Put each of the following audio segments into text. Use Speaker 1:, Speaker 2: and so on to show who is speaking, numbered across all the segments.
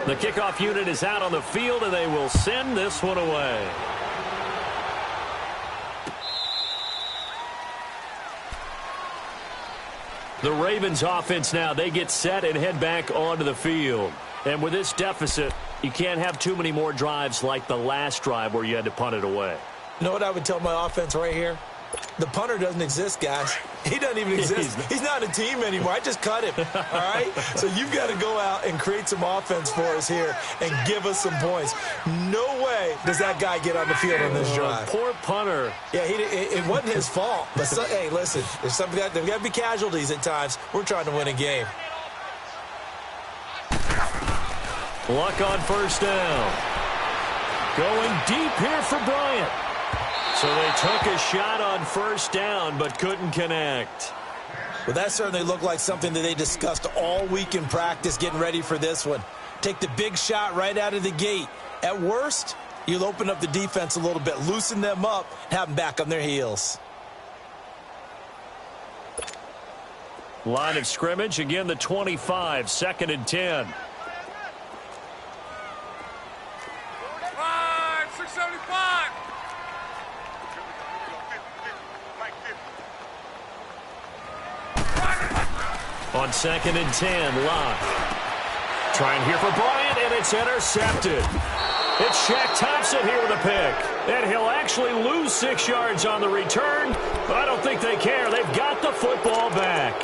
Speaker 1: The kickoff unit is out on the field, and they will send this one away. The Ravens offense now, they get set and head back onto the field. And with this deficit, you can't have too many more drives like the last drive where you had to punt it away.
Speaker 2: You know what I would tell my offense right here? The punter doesn't exist, guys. He doesn't even exist. He's not a team anymore. I just cut him, all right? So you've got to go out and create some offense for us here and give us some points. No way does that guy get on the field on this drive.
Speaker 1: Poor punter.
Speaker 2: Yeah, it wasn't his fault. But, hey, listen, there's got to be casualties at times. We're trying to win a game.
Speaker 1: Luck on first down. Going deep here for Bryant. So they took a shot on first down but couldn't connect.
Speaker 2: Well, that certainly looked like something that they discussed all week in practice getting ready for this one. Take the big shot right out of the gate. At worst, you'll open up the defense a little bit, loosen them up, and have them back on their heels.
Speaker 1: Line of scrimmage, again the 25, 2nd and 10. On 2nd and 10, Locke. Trying here for Bryant, and it's intercepted. It's Shaq Thompson here with a pick. And he'll actually lose 6 yards on the return, but I don't think they care. They've got the football back.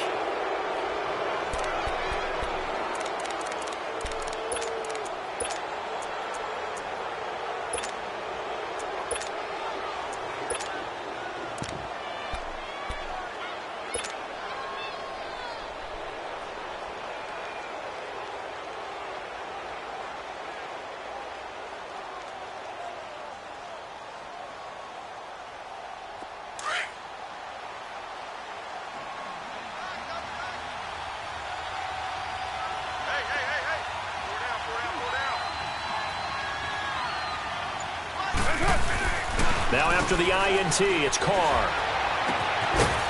Speaker 1: Now after the INT, it's Carr.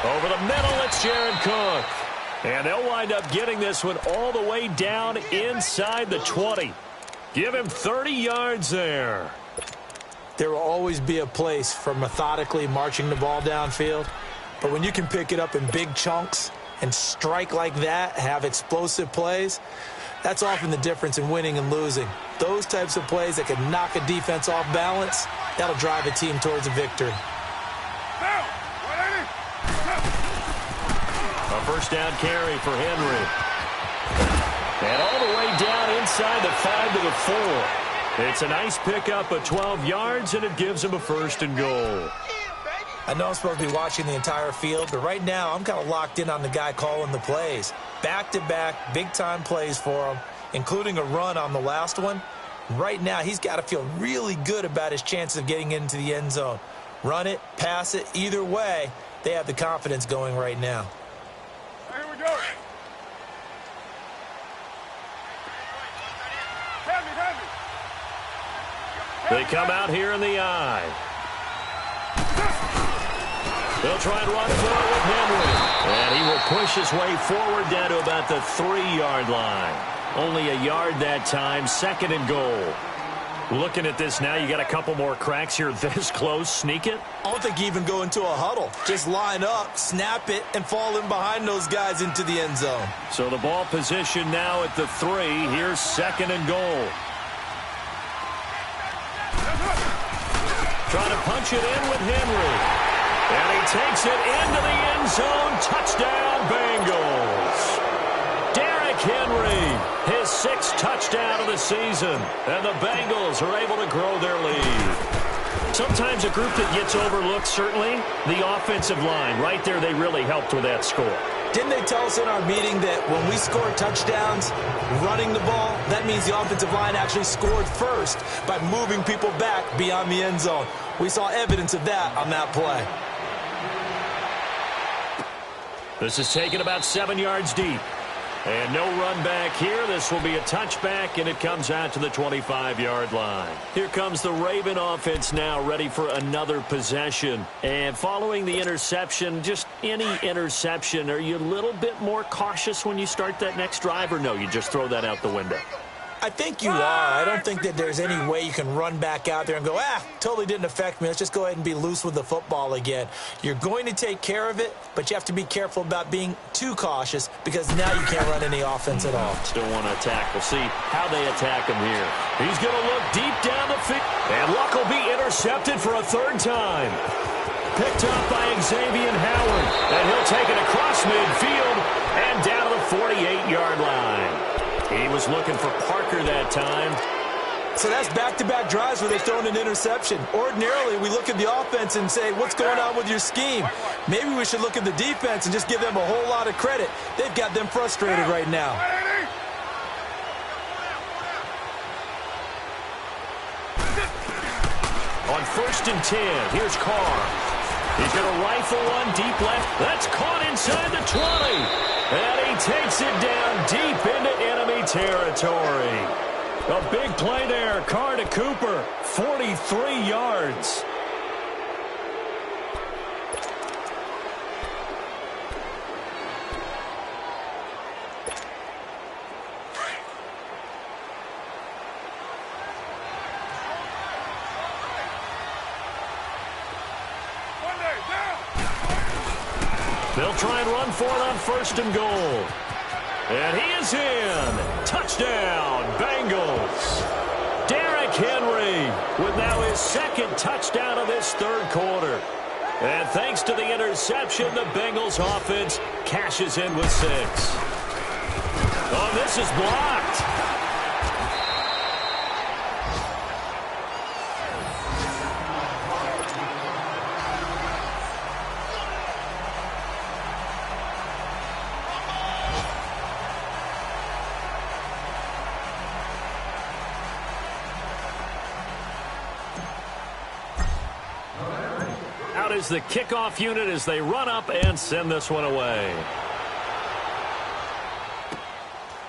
Speaker 1: Over the middle, it's Jared Cook. And they'll wind up getting this one all the way down inside the 20. Give him 30 yards there.
Speaker 2: There will always be a place for methodically marching the ball downfield. But when you can pick it up in big chunks and strike like that, have explosive plays, that's often the difference in winning and losing. Those types of plays that can knock a defense off balance, that'll drive a team towards a victory.
Speaker 1: A first down carry for Henry. And all the way down inside the 5 to the 4. It's a nice pickup of 12 yards, and it gives him a 1st and goal.
Speaker 2: I know I'm supposed to be watching the entire field, but right now I'm kind of locked in on the guy calling the plays. Back-to-back, big-time plays for him, including a run on the last one. Right now, he's got to feel really good about his chances of getting into the end zone. Run it, pass it, either way, they have the confidence going right now.
Speaker 3: Here we go.
Speaker 1: They come out here in the eye. They'll try and run for it with Henry. And he will push his way forward down to about the 3-yard line. Only a yard that time, 2nd and goal. Looking at this now, you got a couple more cracks here this close. Sneak it?
Speaker 2: I don't think you even go into a huddle. Just line up, snap it, and fall in behind those guys into the end zone.
Speaker 1: So the ball position now at the 3. Here's 2nd and goal. Trying to punch it in with Henry. And he takes it into the end zone. Touchdown, Bengals. Derrick Henry, his 6th touchdown of the season. And the Bengals are able to grow their lead. Sometimes a group that gets overlooked, certainly, the offensive line. Right there, they really helped with that score.
Speaker 2: Didn't they tell us in our meeting that when we score touchdowns running the ball, that means the offensive line actually scored first by moving people back beyond the end zone? We saw evidence of that on that play.
Speaker 1: This is taken about 7 yards deep. And no run back here. This will be a touchback, and it comes out to the 25-yard line. Here comes the Raven offense now, ready for another possession. And following the interception, just any interception, are you a little bit more cautious when you start that next drive, or no, you just throw that out the window?
Speaker 2: I think you are. I don't think that there's any way you can run back out there and go, totally didn't affect me. Let's just go ahead and be loose with the football again. You're going to take care of it, but you have to be careful about being too cautious because now you can't run any offense at all.
Speaker 1: Still want to attack. We'll see how they attack him here. He's going to look deep down the field. And Luck will be intercepted for a third time. Picked up by Xavier Howard. And he'll take it across midfield and down to the 48-yard line. He was looking for Parker that time.
Speaker 2: So that's back-to-back drives where they've thrown an interception. Ordinarily, we look at the offense and say, what's going on with your scheme? Maybe we should look at the defense and just give them a whole lot of credit. They've got them frustrated right now.
Speaker 1: On 1st and 10, here's Carr. He's going to rifle one deep left. That's caught inside the 20. And he takes it down deep into enemy territory. A big play there. Carr to Cooper. 43 yards. They'll try and run for it on 1st and goal. And he is in. Touchdown, Bengals. Derrick Henry with now his 2nd touchdown of this 3rd quarter. And thanks to the interception, the Bengals offense cashes in with 6. Oh, this is blocked. Is the kickoff unit as they run up and send this one away.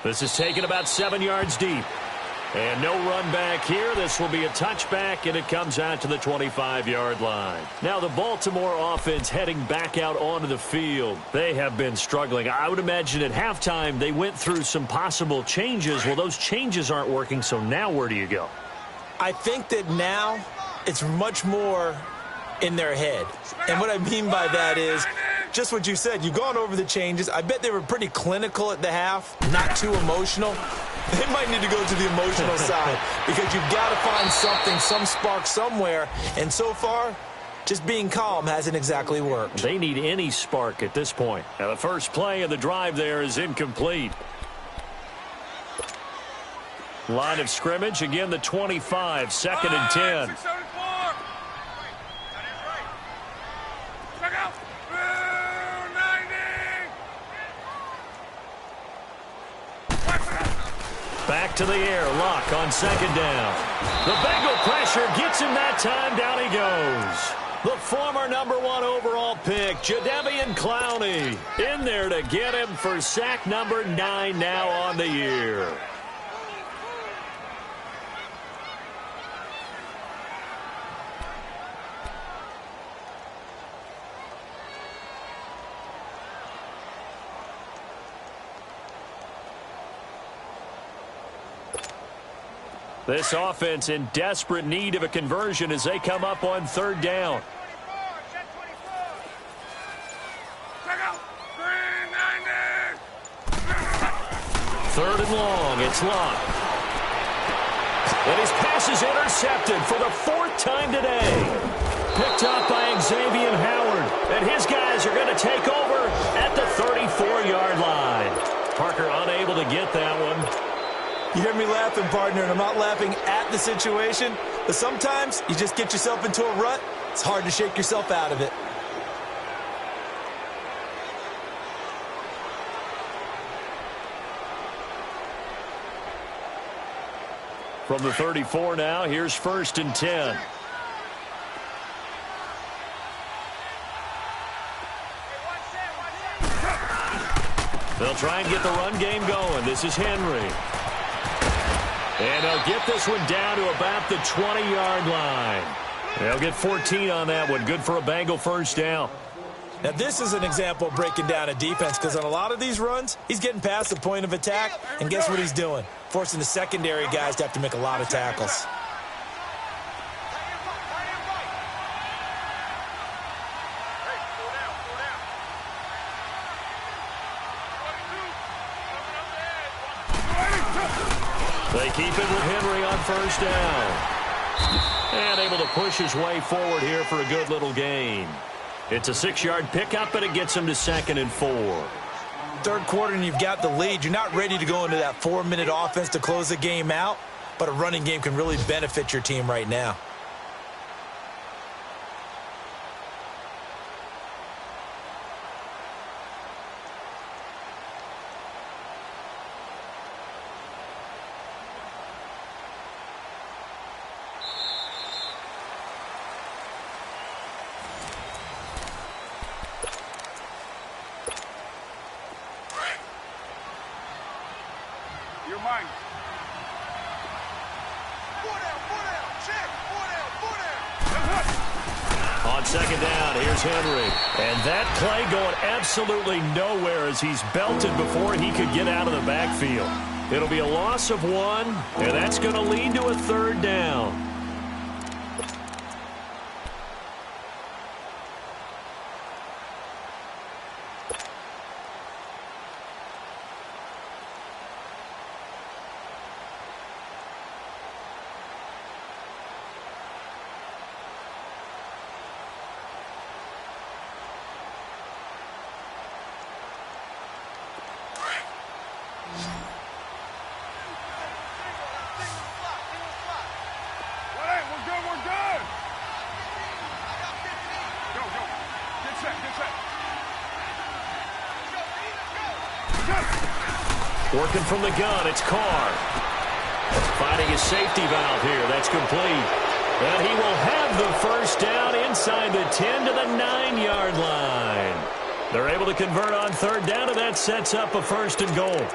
Speaker 1: This is taken about 7 yards deep. And no run back here. This will be a touchback, and it comes out to the 25-yard line. Now the Baltimore offense heading back out onto the field. They have been struggling. I would imagine at halftime they went through some possible changes. Well, those changes aren't working, so now where do you go?
Speaker 2: I think that now it's much more in their head. And what I mean by that is just what you said. You've gone over the changes. I bet they were pretty clinical at the half, not too emotional. They might need to go to the emotional side because you've got to find something, some spark somewhere. And so far, just being calm hasn't exactly worked.
Speaker 1: They need any spark at this point. Now the first play of the drive there is incomplete. Line of scrimmage, again the 25, 2nd and 10. Back to the air, Luck on 2nd down. The Bengal pressure gets him that time, down he goes. The former #1 overall pick, Jadeveon Clowney, in there to get him for sack number 9 now on the year. This offense in desperate need of a conversion as they come up on 3rd down. Third and long, it's Luck. And his pass is intercepted for the 4th time today. Picked up by Xavier Howard. And his guys are going to take over at the 34-yard line. Parker unable to get that one.
Speaker 2: You hear me laughing, partner, and I'm not laughing at the situation, but sometimes you just get yourself into a rut. It's hard to shake yourself out of it.
Speaker 1: From the 34 now, here's 1st and 10. They'll try and get the run game going. This is Henry. And they'll get this one down to about the 20-yard line. They'll get 14 on that one. Good for a Bengal 1st down.
Speaker 2: Now, this is an example of breaking down a defense because on a lot of these runs, he's getting past the point of attack, and guess what he's doing? forcing the secondary guys to have to make a lot of tackles.
Speaker 1: They keep it with Henry on first down. And able to push his way forward here for a good little gain. It's a 6-yard pickup, and it gets him to 2nd and 4.
Speaker 2: Third quarter, and you've got the lead. You're not ready to go into that 4-minute offense to close the game out, but a running game can really benefit your team right now.
Speaker 3: You're mine.
Speaker 1: On second down, here's Henry. And that play going absolutely nowhere as he's belted before he could get out of the backfield. It'll be a loss of 1, and that's going to lead to a 3rd down. Working from the gun, it's Carr. Finding his safety valve here. That's complete. And he will have the first down inside the 10 to the 9-yard line. They're able to convert on 3rd down, and that sets up a 1st and goal.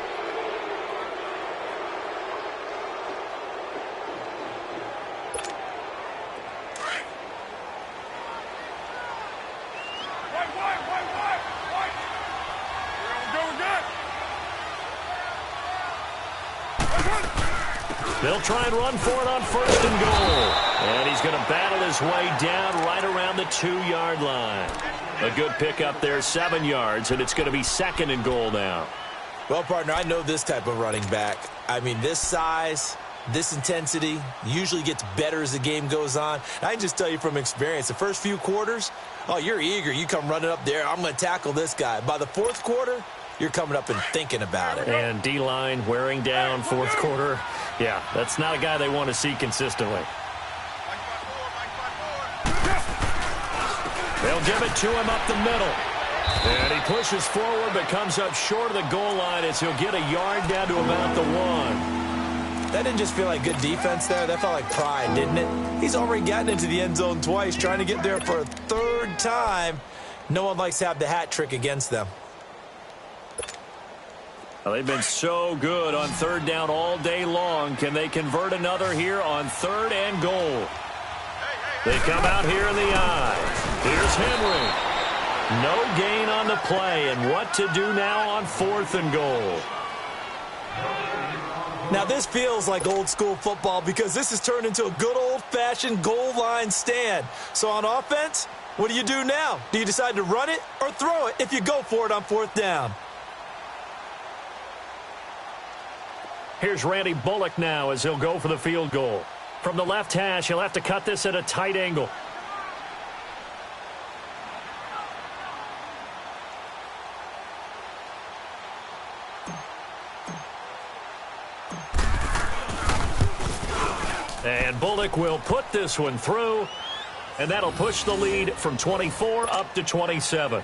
Speaker 1: They'll try and run for it on 1st and goal. And he's going to battle his way down right around the 2-yard line. A good pickup there, 7 yards, and it's going to be 2nd and goal now.
Speaker 2: Well, partner, I know this type of running back. I mean, this size, this intensity usually gets better as the game goes on. I can just tell you from experience, the first few quarters, oh, you're eager. You come running up there, I'm going to tackle this guy. By the 4th quarter, you're coming up and thinking about it.
Speaker 1: And D-line wearing down 4th quarter. Yeah, that's not a guy they want to see consistently. They'll give it to him up the middle. And he pushes forward but comes up short of the goal line as he'll get a yard down to about the 1.
Speaker 2: That didn't just feel like good defense there. That felt like pride, didn't it? He's already gotten into the end zone twice, trying to get there for a 3rd time. No one likes to have the hat trick against them.
Speaker 1: Well, they've been so good on 3rd down all day long. Can they convert another here on 3rd and goal? They come out here in the eye. Here's Henry. No gain on the play, and what to do now on 4th and goal.
Speaker 2: Now, this feels like old-school football because this has turned into a good old-fashioned goal line stand. So on offense, what do you do now? Do you decide to run it or throw it if you go for it on 4th down?
Speaker 1: Here's Randy Bullock now as he'll go for the field goal. From the left hash, he'll have to cut this at a tight angle. And Bullock will put this one through, and that'll push the lead from 24 up to 27.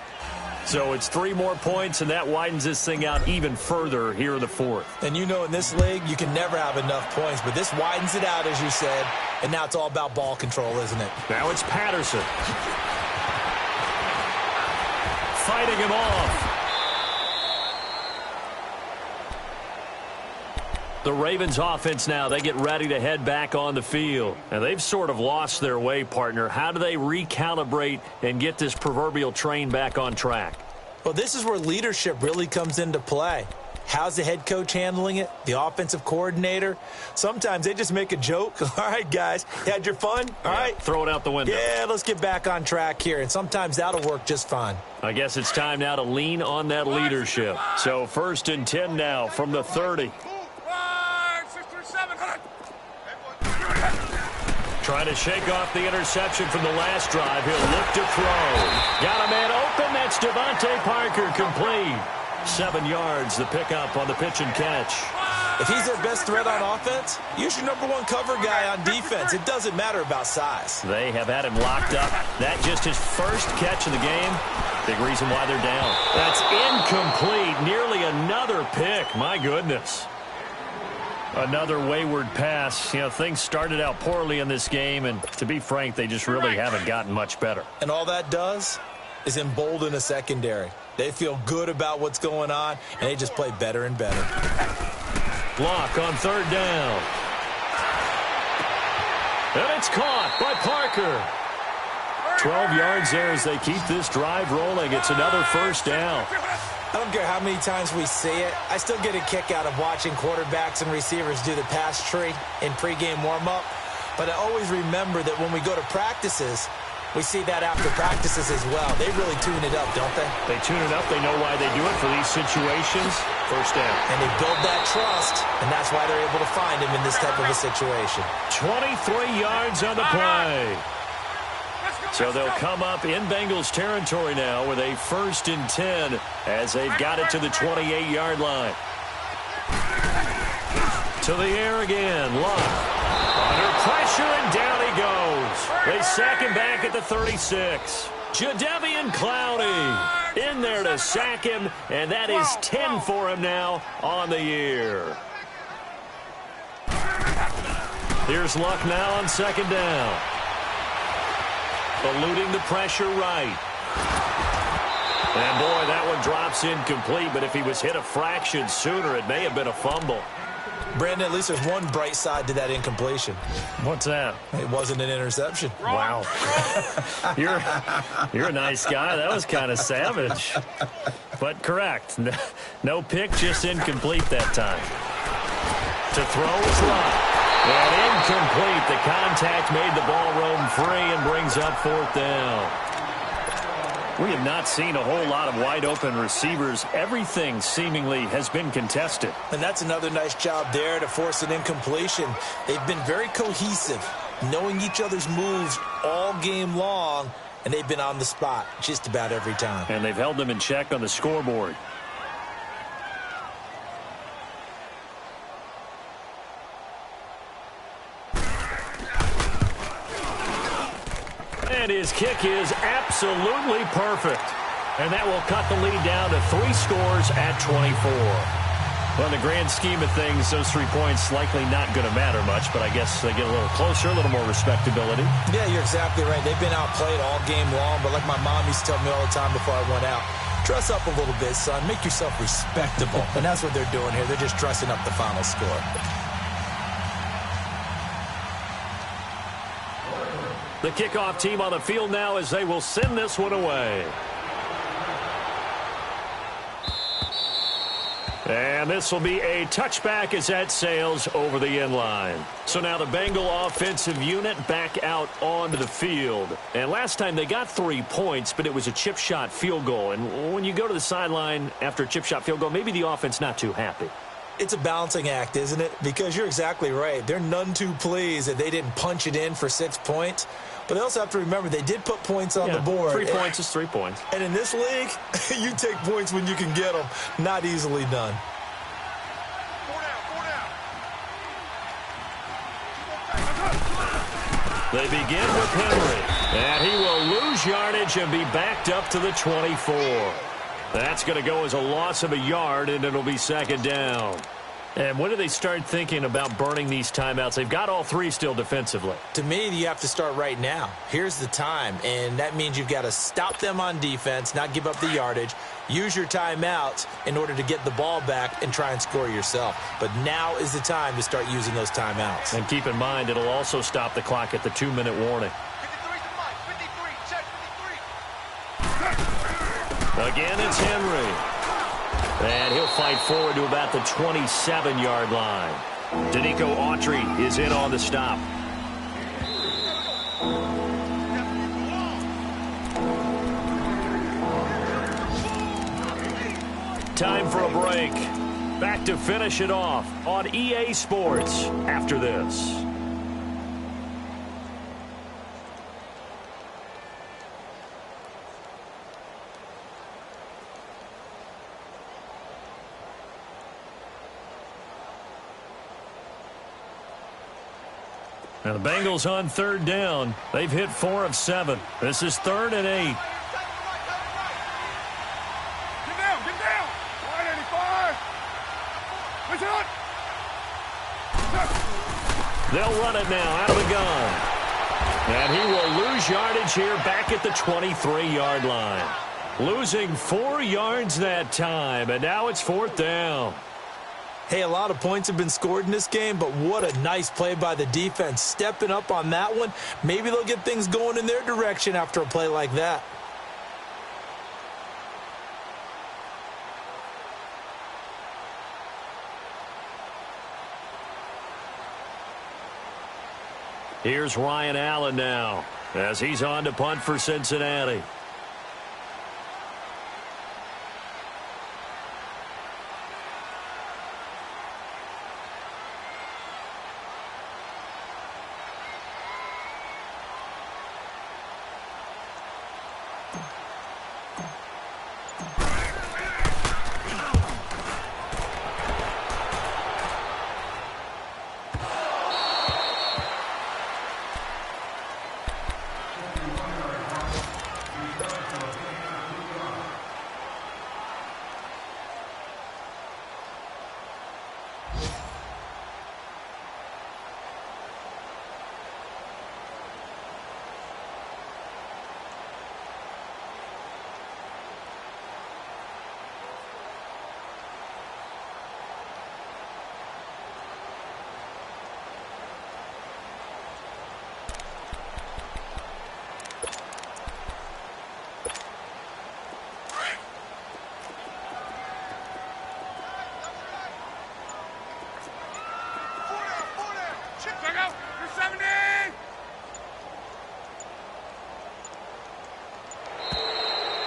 Speaker 1: So it's 3 more points, and that widens this thing out even further here in the 4th.
Speaker 2: And you know in this league, you can never have enough points, but this widens it out, as you said, and now it's all about ball control, isn't it?
Speaker 1: Now it's Patterson. Fighting him off. The Ravens offense now, they get ready to head back on the field. And they've sort of lost their way, partner. How do they recalibrate and get this proverbial train back on track?
Speaker 2: Well, this is where leadership really comes into play. How's the head coach handling it? The offensive coordinator? Sometimes they just make a joke. All right, guys, had your fun? All right.
Speaker 1: Throw it out the window.
Speaker 2: Yeah, let's get back on track here, and sometimes that'll work just fine.
Speaker 1: I guess it's time now to lean on that leadership. So 1st and 10 now from the 30. Trying to shake off the interception from the last drive. He'll look to throw. Got a man open. That's Devontae Parker, complete. 7 yards, the pickup on the pitch and catch.
Speaker 2: If he's their best threat on offense, use your #1 cover guy on defense. It doesn't matter about size.
Speaker 1: They have had him locked up. That just his first catch of the game. Big reason why they're down. That's incomplete. Nearly another pick. My goodness. Another wayward pass. You know, things started out poorly in this game, and to be frank, they just really haven't gotten much better.
Speaker 2: And all that does is embolden a secondary. They feel good about what's going on, and they just play better and better.
Speaker 1: Block on 3rd down. And it's caught by Parker. 12 yards there as they keep this drive rolling. It's another 1st down.
Speaker 2: I don't care how many times we see it. I still get a kick out of watching quarterbacks and receivers do the pass tree in pregame warm-up. But I always remember that when we go to practices, we see that after practices as well. They really tune it up, don't they?
Speaker 1: They tune it up. They know why they do it for these situations. 1st down.
Speaker 2: And they build that trust, and that's why they're able to find him in this type of a situation.
Speaker 1: 23 yards on the play. So they'll come up in Bengals territory now with a 1st and 10 as they've got it to the 28-yard line. To the air again. Luck. Under pressure, and down he goes. They sack him back at the 36. Jadeveon Clowney in there to sack him, and that is 10 for him now on the year. Here's Luck now on 2nd down. Eluding the pressure right. And, boy, that one drops incomplete, but if he was hit a fraction sooner, it may have been a fumble.
Speaker 2: Brandon, at least there's one bright side to that incompletion.
Speaker 1: What's that?
Speaker 2: It wasn't an interception.
Speaker 1: Wow. You're a nice guy. That was kind of savage. But correct. No pick, just incomplete that time. To throw is Luck. And incomplete. The contact made the ball roam free and brings up 4th down. We have not seen a whole lot of wide-open receivers. Everything seemingly has been contested.
Speaker 2: And that's another nice job there to force an incompletion. They've been very cohesive, knowing each other's moves all game long, and they've been on the spot just about every time.
Speaker 1: And they've held them in check on the scoreboard. And his kick is absolutely perfect. And that will cut the lead down to 3 scores at 24. Well, in the grand scheme of things, those 3 points likely not going to matter much, but I guess they get a little closer, a little more respectability.
Speaker 2: Yeah, you're exactly right. They've been outplayed all game long, but like my mom used to tell me all the time before I went out, dress up a little bit, son. Make yourself respectable. And that's what they're doing here. They're just dressing up the final score.
Speaker 1: The kickoff team on the field now as they will send this one away. And this will be a touchback as that sails over the end line. So now the Bengal offensive unit back out onto the field. And last time they got 3 points, but it was a chip shot field goal. And when you go to the sideline after a chip shot field goal, maybe the offense not too happy.
Speaker 2: It's a balancing act, isn't it? Because you're exactly right. They're none too pleased that they didn't punch it in for 6 points. But they also have to remember they did put points on the board.
Speaker 1: 3 points is 3 points.
Speaker 2: And in this league, you take points when you can get them. Not easily done.
Speaker 1: They begin with Henry. And he will lose yardage and be backed up to the 24. That's going to go as a loss of a yard, and it'll be 2nd down. And when do they start thinking about burning these timeouts? They've got all 3 still defensively.
Speaker 2: To me, you have to start right now. Here's the time, and that means you've got to stop them on defense, not give up the yardage, use your timeouts in order to get the ball back and try and score yourself. But now is the time to start using those timeouts.
Speaker 1: And keep in mind, it'll also stop the clock at the 2-minute warning. Again, it's Henry. And he'll fight forward to about the 27-yard line. Danico Autry is in on the stop. Time for a break. Back to finish it off on EA Sports after this. Now the Bengals on third down. They've hit 4 of 7. This is 3rd and 8.
Speaker 3: Get down, get down. 185. Push it on.
Speaker 1: They'll run it now out of the gun. And he will lose yardage here back at the 23-yard line. Losing 4 yards that time, and now it's 4th down.
Speaker 2: Hey, a lot of points have been scored in this game, but what a nice play by the defense. Stepping up on that one. Maybe they'll get things going in their direction after a play like that.
Speaker 1: Here's Ryan Allen now as he's on to punt for Cincinnati.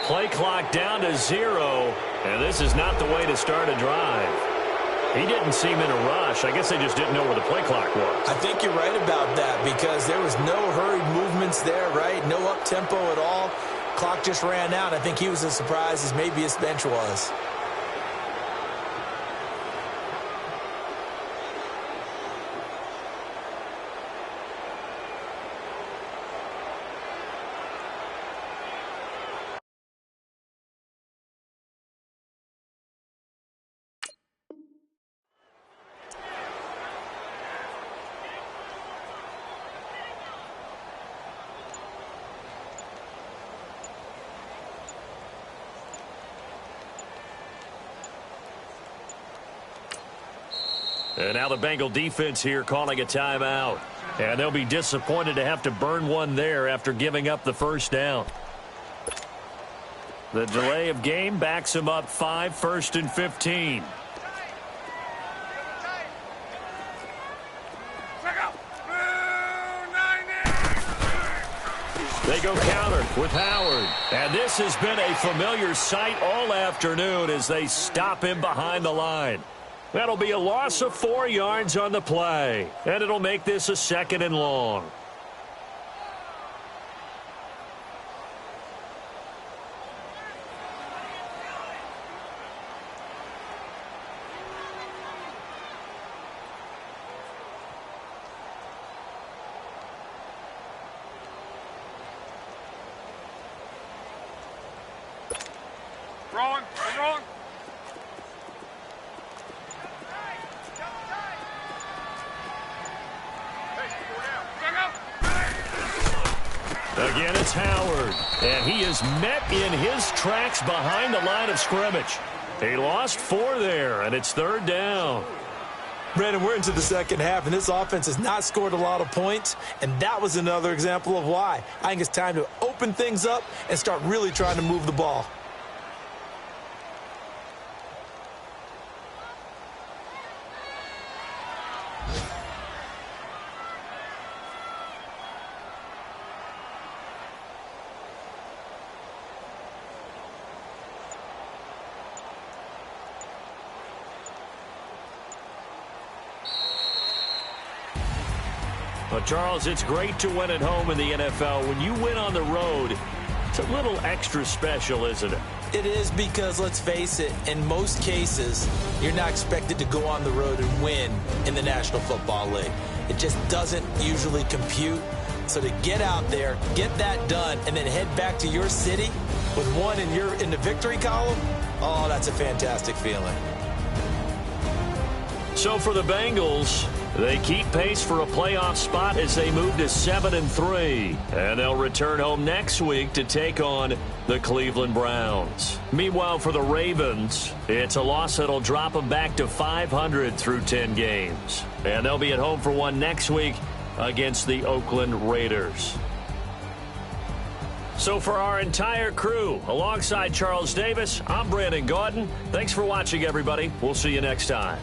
Speaker 1: Play clock down to 0, and this is not the way to start a drive. He didn't seem in a rush. I guess they just didn't know where the play clock was.
Speaker 2: I think you're right about that because there was no hurried movements there, right? No up-tempo at all. Clock just ran out. I think he was as surprised as maybe his bench was.
Speaker 1: And now the Bengal defense here calling a timeout. And they'll be disappointed to have to burn one there after giving up the first down. The delay of game backs him up 5, 1st and 15. They go counter with Howard. And this has been a familiar sight all afternoon as they stop him behind the line. That'll be a loss of 4 yards on the play. And it'll make this a 2nd and long.
Speaker 3: Wrong, wrong.
Speaker 1: Again, it's Howard. And he is met in his tracks behind the line of scrimmage. He lost 4 there, and it's 3rd down.
Speaker 2: Brandon, we're into the second half, and this offense has not scored a lot of points, and that was another example of why. I think it's time to open things up and start really trying to move the ball.
Speaker 1: Well, Charles, it's great to win at home in the NFL. When you win on the road, it's a little extra special, isn't it?
Speaker 2: It is because, let's face it, in most cases, you're not expected to go on the road and win in the National Football League. It just doesn't usually compute. So to get out there, get that done, and then head back to your city with one in the victory column, oh, that's a fantastic feeling.
Speaker 1: So for the Bengals, they keep pace for a playoff spot as they move to 7-3. And they'll return home next week to take on the Cleveland Browns. Meanwhile, for the Ravens, it's a loss that'll drop them back to 500 through 10 games. And they'll be at home for one next week against the Oakland Raiders. So for our entire crew, alongside Charles Davis, I'm Brandon Gaudin. Thanks for watching, everybody. We'll see you next time.